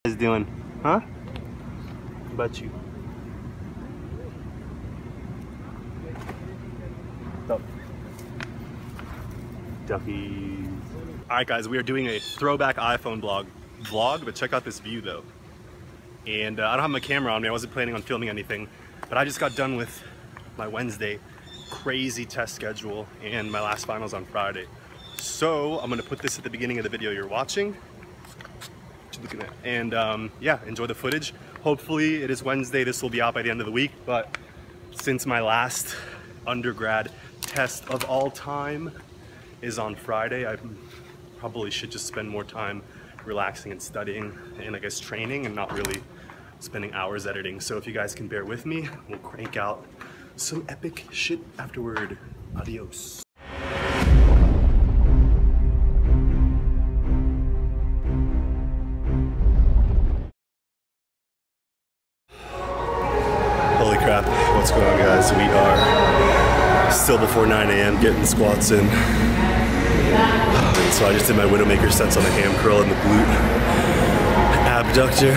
What are you doing? Huh? How about you? Oh. Duckies. Alright guys, we are doing a throwback iPhone vlog, but check out this view though. And I don't have my camera on me, I wasn't planning on filming anything, but I just got done with my Wednesday crazy test schedule and my last finals on Friday. So I'm gonna put this at the beginning of the video you're watching. What you looking at? And yeah, enjoy the footage. Hopefully it is Wednesday, this will be out by the end of the week, but since my last undergrad test of all time is on Friday, I probably should just spend more time relaxing and studying and I guess training and not really spending hours editing. So if you guys can bear with me, we'll crank out some epic shit afterward. Adios. Holy crap, what's going on guys? We are still before 9 a.m. getting the squats in. So I just did my Widowmaker sets on the ham curl and the glute abductor.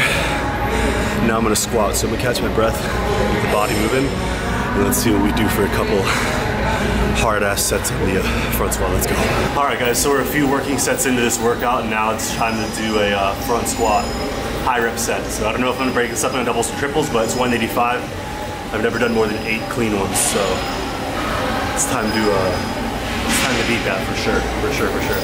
Now I'm gonna squat, so I'm gonna catch my breath with the body moving, and let's see what we do for a couple hard-ass sets on the front squat. Let's go. All right, guys, so we're a few working sets into this workout, and now it's time to do a front squat high rep set. So I don't know if I'm gonna break this up into doubles or triples, but it's 185. I've never done more than 8 clean ones, so it's time to beat that for sure, for sure, for sure.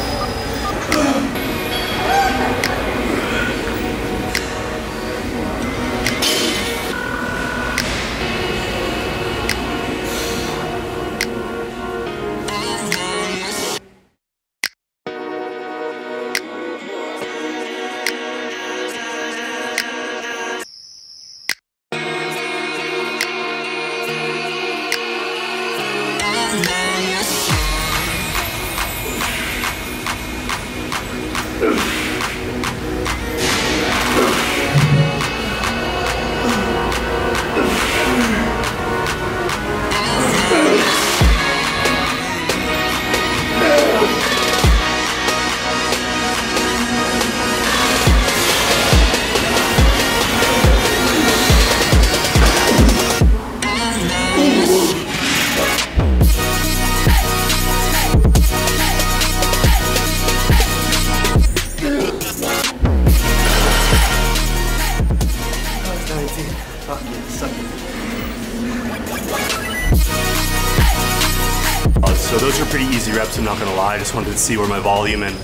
So those are pretty easy reps, I'm not gonna lie. I just wanted to see where my volume and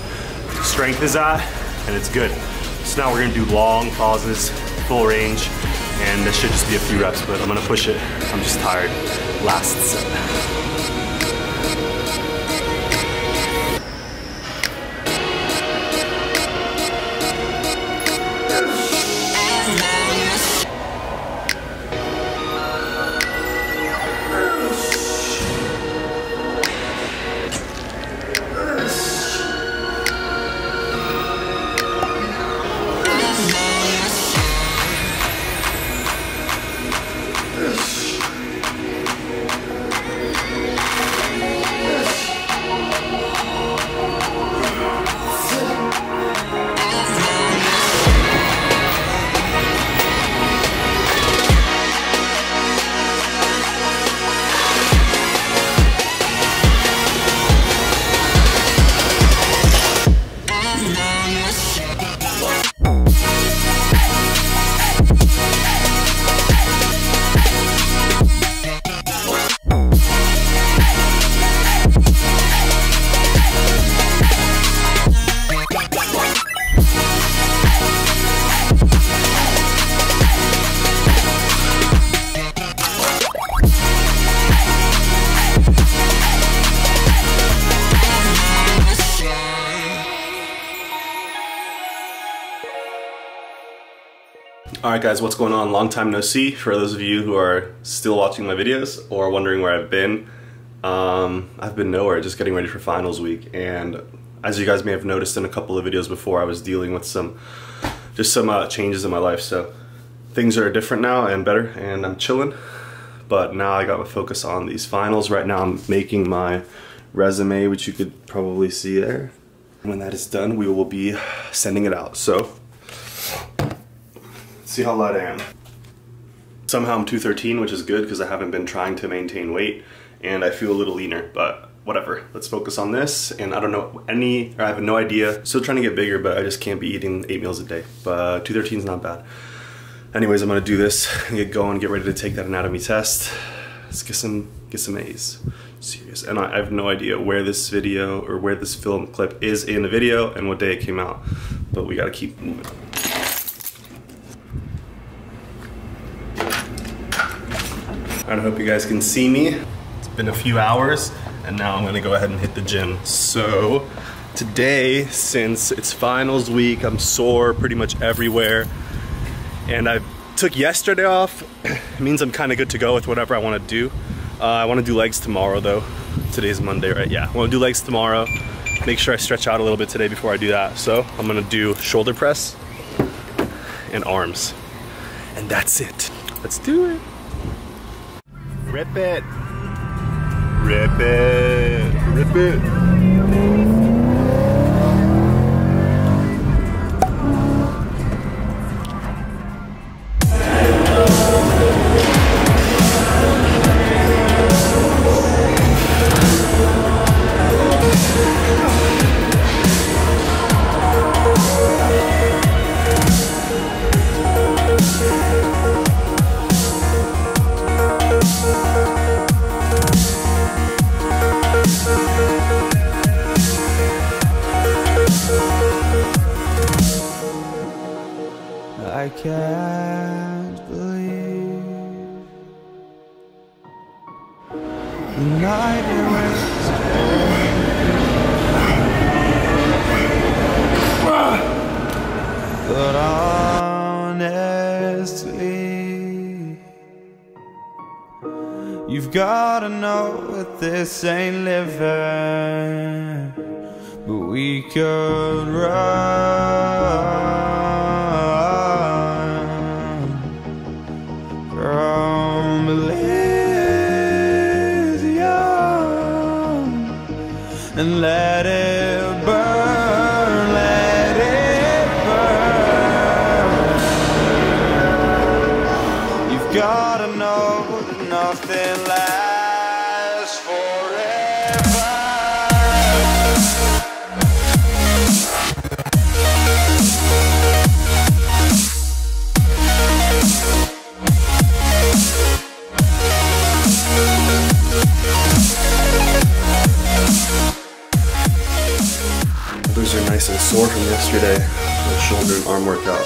strength is at, and it's good. So now we're gonna do long pauses, full range, and this should just be a few reps, but I'm gonna push it. I'm just tired. Last set. Alright guys, what's going on? Long time no see. For those of you who are still watching my videos or wondering where I've been nowhere, just getting ready for finals week. And as you guys may have noticed in a couple of videos before, I was dealing with some changes in my life. So things are different now and better, and I'm chilling. But now I got my focus on these finals. Right now I'm making my resume, which you could probably see there. When that is done, we will be sending it out. So See how light I am. Somehow I'm 213, which is good because I haven't been trying to maintain weight and I feel a little leaner, but whatever. Let's focus on this. And I don't know I have no idea. Still trying to get bigger, but I just can't be eating 8 meals a day. But 213 is not bad. Anyways, I'm gonna do this and get going, get ready to take that anatomy test. Let's get some A's. Serious. And I have no idea where this video or where this film clip is in the video and what day it came out. But we gotta keep moving. I hope you guys can see me. It's been a few hours and now I'm gonna go ahead and hit the gym. So today, since it's finals week, I'm sore pretty much everywhere. And I took yesterday off. It means I'm kind of good to go with whatever I want to do. I want to do legs tomorrow though. Today's Monday, right? Yeah, I want to do legs tomorrow. Make sure I stretch out a little bit today before I do that. So I'm gonna do shoulder press and arms. And that's it. Let's do it. Rip it. Rip it. Rip it. I can't believe the night erased but honestly, you've gotta know that this ain't living, but we could run from Elysium and let it burn, let it burn. You've gotta know that nothing lasts forever. Those are nice and sore from yesterday. The shoulder and arm workout.